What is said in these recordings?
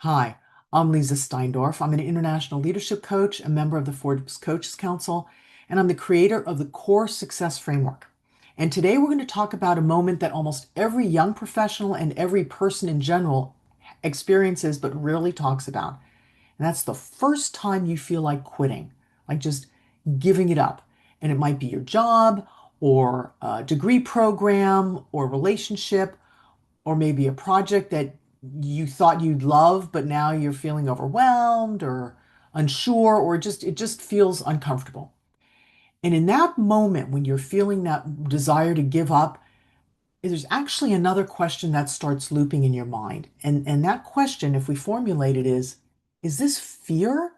Hi, I'm Leezá Steinorf. I'm an international leadership coach, a member of the Forbes Coaches Council, and I'm the creator of the Core Success Framework. And today we're going to talk about a moment that almost every young professional and every person in general experiences but rarely talks about. And that's the first time you feel like quitting, like just giving it up. And it might be your job or a degree program or relationship or maybe a project that you thought you'd love, but now you're feeling overwhelmed or unsure, or just it just feels uncomfortable. And in that moment, when you're feeling that desire to give up, there's actually another question that starts looping in your mind. And that question, if we formulate it, is this fear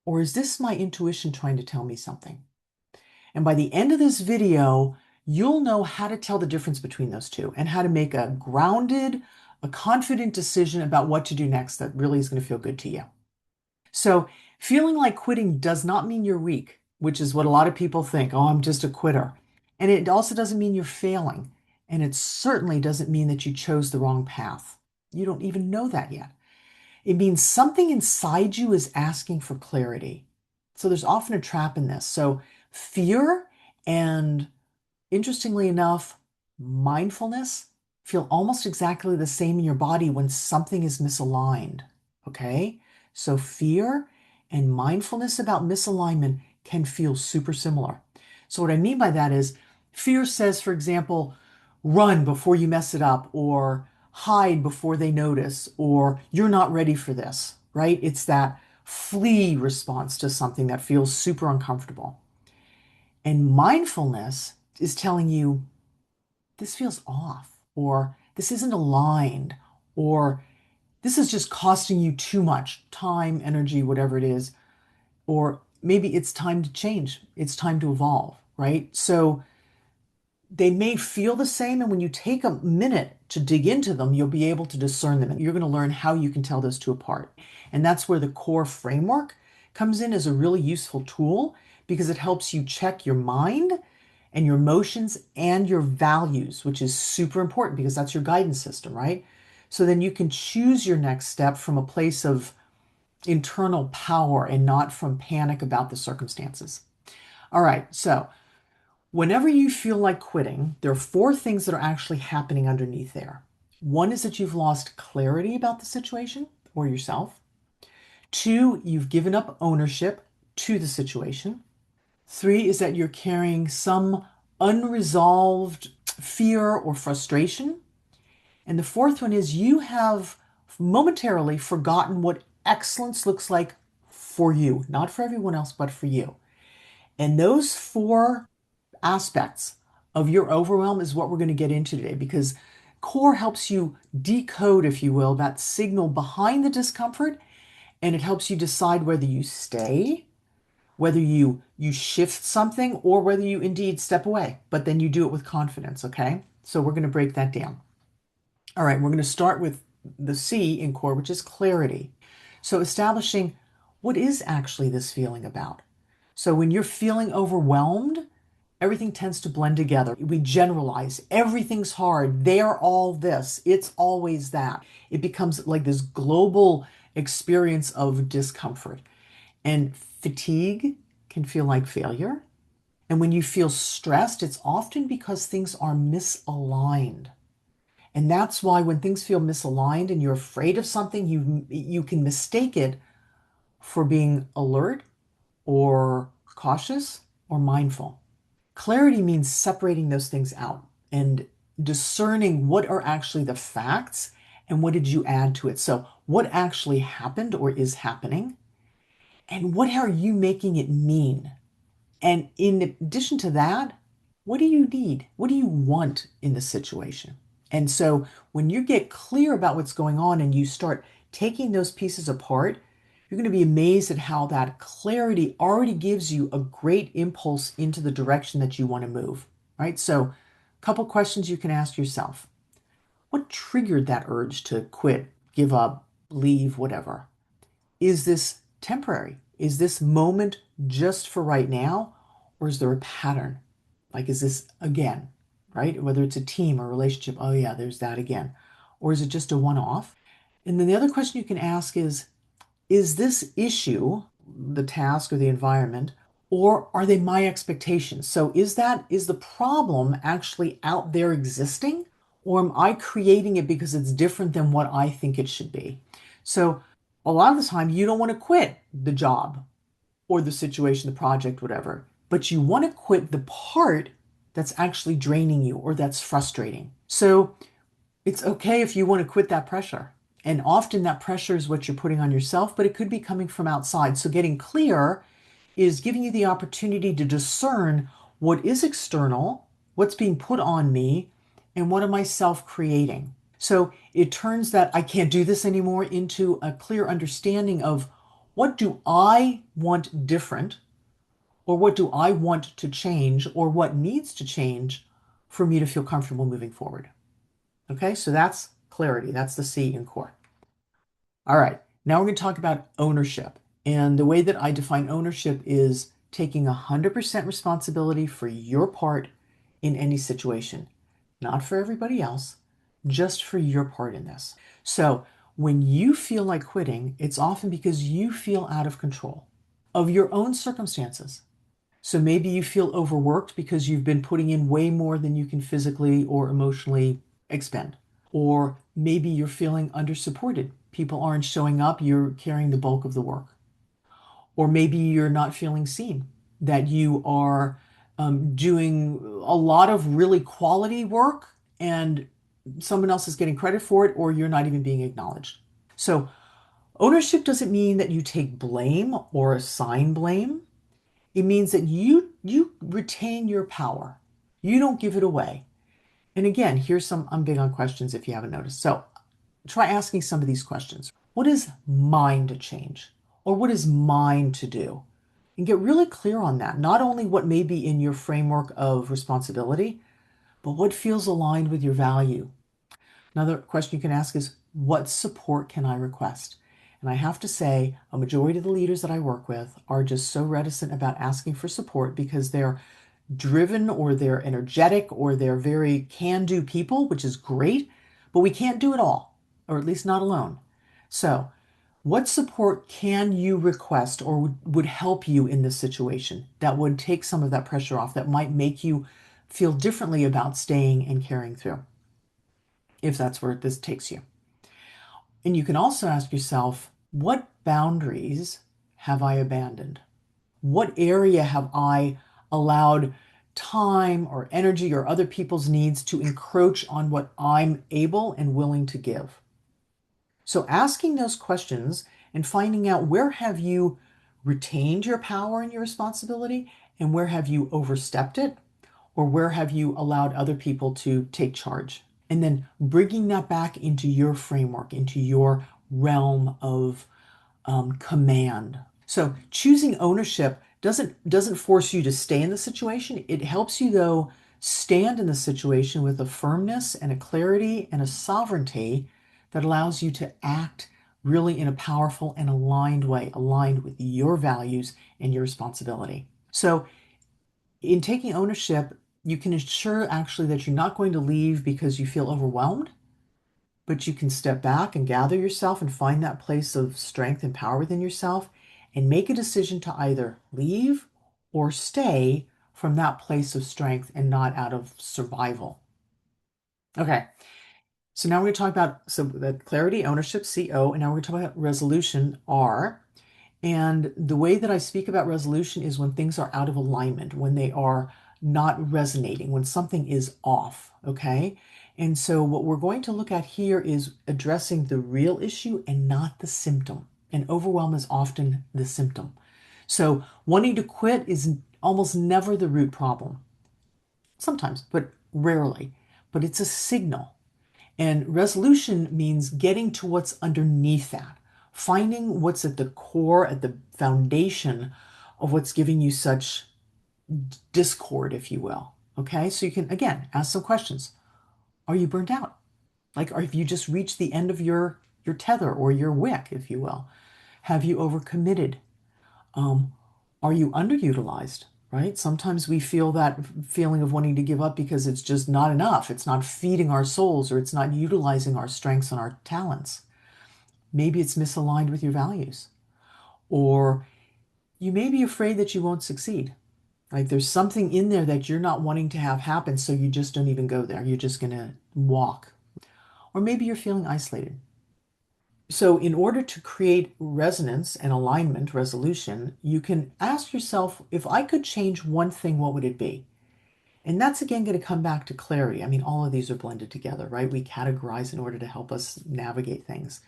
or is this my intuition trying to tell me something? And by the end of this video, you'll know how to tell the difference between those two and how to make a grounded, a confident decision about what to do next that really is going to feel good to you. So, feeling like quitting does not mean you're weak, which is what a lot of people think. Oh, I'm just a quitter. And it also doesn't mean you're failing. And it certainly doesn't mean that you chose the wrong path. You don't even know that yet. It means something inside you is asking for clarity. So there's often a trap in this. So fear and, interestingly enough, mindfulness feel almost exactly the same in your body when something is misaligned. Okay? So fear and mindfulness about misalignment can feel super similar. So what I mean by that is fear says, for example, run before you mess it up, or hide before they notice, or you're not ready for this, right? It's that flee response to something that feels super uncomfortable. And mindfulness is telling you this feels off, or this isn't aligned, or this is just costing you too much time, energy, whatever it is, or maybe it's time to change. It's time to evolve, right? So they may feel the same, and when you take a minute to dig into them, you'll be able to discern them, and you're going to learn how you can tell those two apart. And that's where the core framework comes in as a really useful tool, because it helps you check your mind and your emotions and your values, which is super important because that's your guidance system, right? So then you can choose your next step from a place of internal power and not from panic about the circumstances. All right, so whenever you feel like quitting, there are four things that are actually happening underneath there. One is that you've lost clarity about the situation or yourself. Two, you've given up ownership to the situation. Three is that you're carrying some unresolved fear or frustration. And the fourth one is you have momentarily forgotten what excellence looks like for you, not for everyone else, but for you. And those four aspects of your overwhelm is what we're going to get into today, because core helps you decode, if you will, that signal behind the discomfort, and it helps you decide whether you stay, whether you shift something, or whether you indeed step away, but then you do it with confidence. Okay, so we're going to break that down. All right, we're going to start with the C in core, which is clarity. So establishing what is actually this feeling about. So when you're feeling overwhelmed, everything tends to blend together. We generalize. Everything's hard. They're all this. It's always that. It becomes like this global experience of discomfort. And fatigue can feel like failure. And when you feel stressed, it's often because things are misaligned. And that's why when things feel misaligned and you're afraid of something, you can mistake it for being alert or cautious or mindful. Clarity means separating those things out and discerning what are actually the facts and what did you add to it. So, what actually happened or is happening, and what are you making it mean? And in addition to that, what do you need? What do you want in the situation? And so, when you get clear about what's going on and you start taking those pieces apart, you're going to be amazed at how that clarity already gives you a great impulse into the direction that you want to move, right? So, a couple questions you can ask yourself. What triggered that urge to quit, give up, leave, whatever? Is this temporary? Is this moment just for right now? Or is there a pattern? Like, is this again, right? Whether it's a team or relationship, oh yeah, there's that again. Or is it just a one off? And then the other question you can ask is this issue the task or the environment, or are they my expectations? So is the problem actually out there existing, or am I creating it because it's different than what I think it should be? So a lot of the time you don't want to quit the job or the situation, the project, whatever, but you want to quit the part that's actually draining you or that's frustrating. So it's okay if you want to quit that pressure. And often that pressure is what you're putting on yourself, but it could be coming from outside. So getting clear is giving you the opportunity to discern what is external, what's being put on me, and what am I self-creating. So it turns that I can't do this anymore into a clear understanding of what do I want different, or what do I want to change, or what needs to change for me to feel comfortable moving forward. Okay, so that's clarity. That's the C in core. All right, now we're going to talk about ownership. And the way that I define ownership is taking 100% responsibility for your part in any situation, not for everybody else, just for your part in this. So when you feel like quitting, it's often because you feel out of control of your own circumstances. So maybe you feel overworked because you've been putting in way more than you can physically or emotionally expend. Or maybe you're feeling undersupported. People aren't showing up, you're carrying the bulk of the work. Or maybe you're not feeling seen, that you are doing a lot of really quality work and someone else is getting credit for it, or you're not even being acknowledged. So, ownership doesn't mean that you take blame or assign blame. It means that you retain your power. You don't give it away. And again, I'm big on questions if you haven't noticed. So try asking some of these questions. What is mine to change? Or what is mine to do? And get really clear on that. Not only what may be in your framework of responsibility, but what feels aligned with your value. Another question you can ask is, what support can I request? And I have to say, a majority of the leaders that I work with are just so reticent about asking for support because they're driven or they're energetic or they're very can-do people, which is great, but we can't do it all, or at least not alone. So, what support can you request or would help you in this situation that would take some of that pressure off, that might make you feel differently about staying and carrying through, if that's where this takes you? And you can also ask yourself, what boundaries have I abandoned? What area have I allowed time or energy or other people's needs to encroach on what I'm able and willing to give? So asking those questions and finding out, where have you retained your power and your responsibility, and where have you overstepped it, or where have you allowed other people to take charge? And then bringing that back into your framework, into your realm of command. So choosing ownership doesn't force you to stay in the situation. It helps you, though, stand in the situation with a firmness and a clarity and a sovereignty that allows you to act really in a powerful and aligned way, aligned with your values and your responsibility. So in taking ownership, you can ensure actually that you're not going to leave because you feel overwhelmed, but you can step back and gather yourself and find that place of strength and power within yourself and make a decision to either leave or stay from that place of strength and not out of survival. Okay, so now we're going to talk about the clarity, ownership, CO, and now we're going to talk about resolution, R. And the way that I speak about resolution is when things are out of alignment, when they are not resonating, when something is off, okay? And so what we're going to look at here is addressing the real issue and not the symptom. And overwhelm is often the symptom. So wanting to quit is almost never the root problem. Sometimes, but rarely. But it's a signal. And resolution means getting to what's underneath that, finding what's at the core, at the foundation of what's giving you such discord, if you will. Okay, so you can, again, ask some questions. Are you burned out? Like, have you just reached the end of your tether or your wick, if you will? Have you overcommitted? Are you underutilized? Right? Sometimes we feel that feeling of wanting to give up because it's just not enough. It's not feeding our souls, or it's not utilizing our strengths and our talents. maybe it's misaligned with your values. Or you may be afraid that you won't succeed. Like there's something in there that you're not wanting to have happen, so you just don't even go there. You're just going to walk. Or maybe you're feeling isolated. So, in order to create resonance and alignment, resolution, you can ask yourself, if I could change one thing, what would it be? And that's again going to come back to clarity. I mean, all of these are blended together, right? We categorize in order to help us navigate things.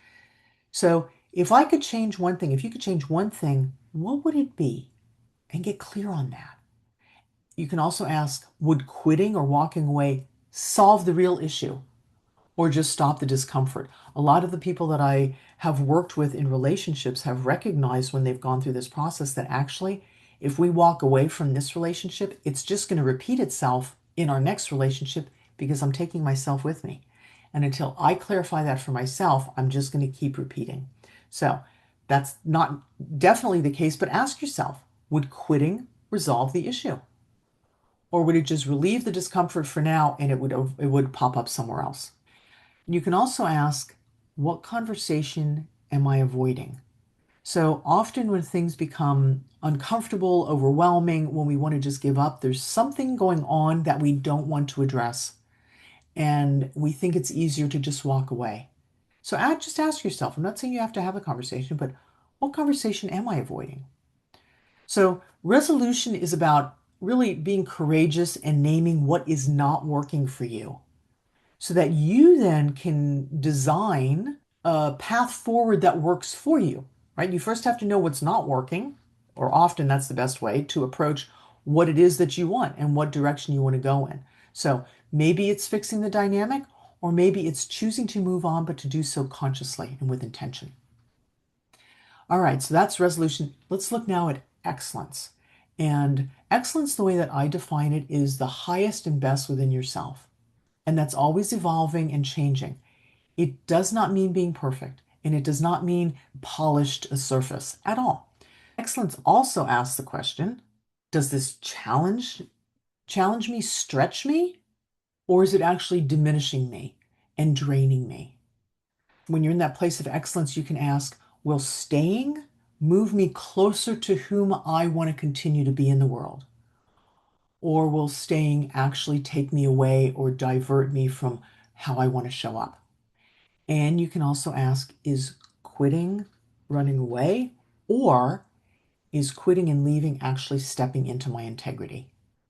So, if I could change one thing, if you could change one thing, what would it be? And get clear on that. You can also ask, would quitting or walking away solve the real issue or just stop the discomfort? A lot of the people that I have worked with in relationships have recognized when they've gone through this process that actually, if we walk away from this relationship, it's just going to repeat itself in our next relationship because I'm taking myself with me. And until I clarify that for myself, I'm just going to keep repeating. So that's not definitely the case, but ask yourself, would quitting resolve the issue? Or would it just relieve the discomfort for now and it would pop up somewhere else? You can also ask, what conversation am I avoiding? So often when things become uncomfortable, overwhelming, when we want to just give up, there's something going on that we don't want to address. And we think it's easier to just walk away. So just ask yourself, I'm not saying you have to have a conversation, but what conversation am I avoiding? So resolution is about really being courageous and naming what is not working for you, so that you then can design a path forward that works for you, right? You first have to know what's not working, or often that's the best way to approach what it is that you want and what direction you want to go in. So maybe it's fixing the dynamic, or maybe it's choosing to move on, but to do so consciously and with intention. All right, so that's resolution. Let's look now at excellence. And excellence, the way that I define it, is the highest and best within yourself. And that's always evolving and changing. It does not mean being perfect, and it does not mean polished a surface at all. Excellence also asks the question, does this challenge me, stretch me, or is it actually diminishing me and draining me? When you're in that place of excellence, you can ask, will staying move me closer to whom I want to continue to be in the world? Or will staying actually take me away or divert me from how I want to show up? And you can also ask, is quitting running away, or is quitting and leaving actually stepping into my integrity?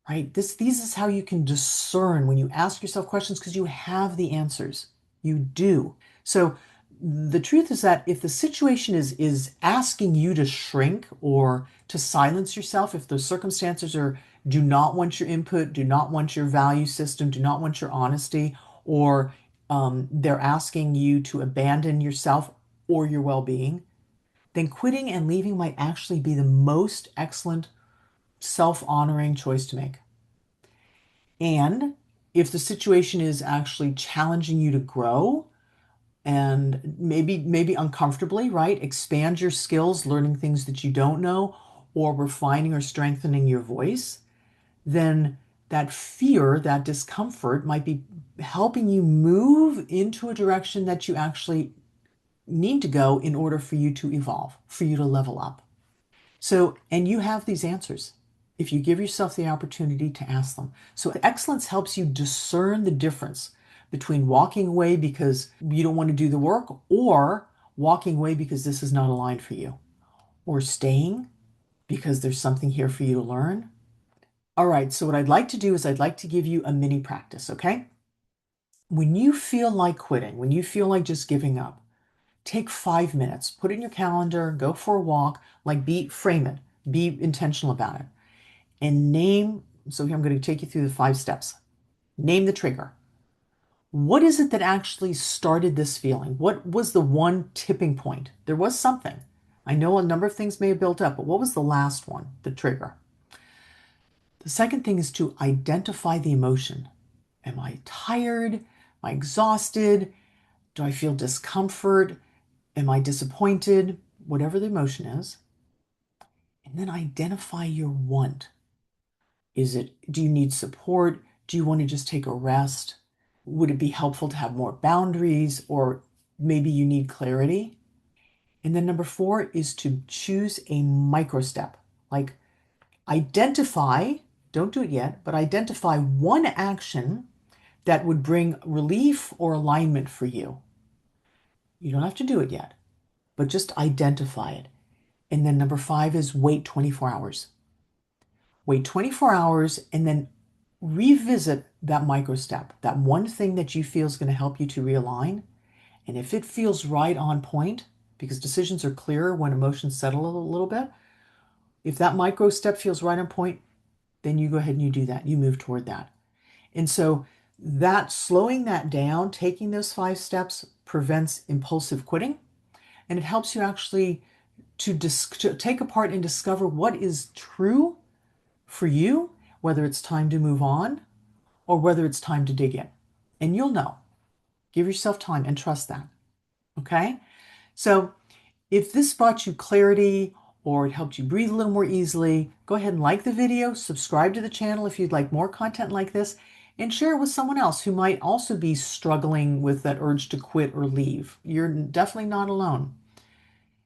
Right? These is how you can discern when you ask yourself questions, because you have the answers. You do. So the truth is that if the situation is asking you to shrink or to silence yourself, if the circumstances do not want your input, do not want your value system, do not want your honesty, or they're asking you to abandon yourself or your well-being, then quitting and leaving might actually be the most excellent self-honoring choice to make. And if the situation is actually challenging you to grow and maybe uncomfortably, right? Expand your skills, learning things that you don't know, or refining or strengthening your voice, then that fear, that discomfort might be helping you move into a direction that you actually need to go in order for you to evolve, for you to level up. So, and you have these answers if you give yourself the opportunity to ask them. So excellence helps you discern the difference between walking away because you don't want to do the work, or walking away because this is not aligned for you, or staying because there's something here for you to learn. All right, so what I'd like to do is I'd like to give you a mini practice, okay? When you feel like quitting, when you feel like just giving up, take 5 minutes, put it in your calendar, go for a walk, frame it, be intentional about it, and name. So here I'm going to take you through the 5 steps. Name the trigger. What is it that actually started this feeling? What was the one tipping point? There was something. I know a number of things may have built up, but what was the last one, the trigger? The second thing is to identify the emotion. Am I tired? Am I exhausted? Do I feel discomfort? Am I disappointed? Whatever the emotion is. And then identify your want. Do you need support? Do you want to just take a rest? Would it be helpful to have more boundaries? Or maybe you need clarity? And then number 4 is to choose a micro step. Like identify, don't do it yet, but identify one action that would bring relief or alignment for you. You don't have to do it yet, but just identify it. And then number 5 is wait 24 hours. Wait 24 hours and then revisit that micro step, that one thing that you feel is going to help you to realign. And if it feels right on point, because decisions are clearer when emotions settle a little bit, if that micro step feels right on point, then you go ahead and you do that. You move toward that. And so that slowing that down, taking those 5 steps prevents impulsive quitting. And it helps you actually to take apart and discover what is true for you, whether it's time to move on or whether it's time to dig in. And you'll know. Give yourself time and trust that. Okay? So if this brought you clarity or it helped you breathe a little more easily, go ahead and like the video, subscribe to the channel if you'd like more content like this, and share it with someone else who might also be struggling with that urge to quit or leave. You're definitely not alone.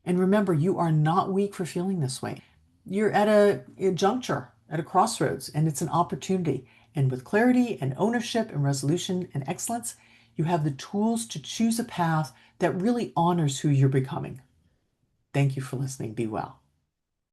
And remember, you are not weak for feeling this way. You're at a juncture, at a crossroads, and it's an opportunity. And with clarity and ownership and resolution and excellence, you have the tools to choose a path that really honors who you're becoming. Thank you for listening. Be well.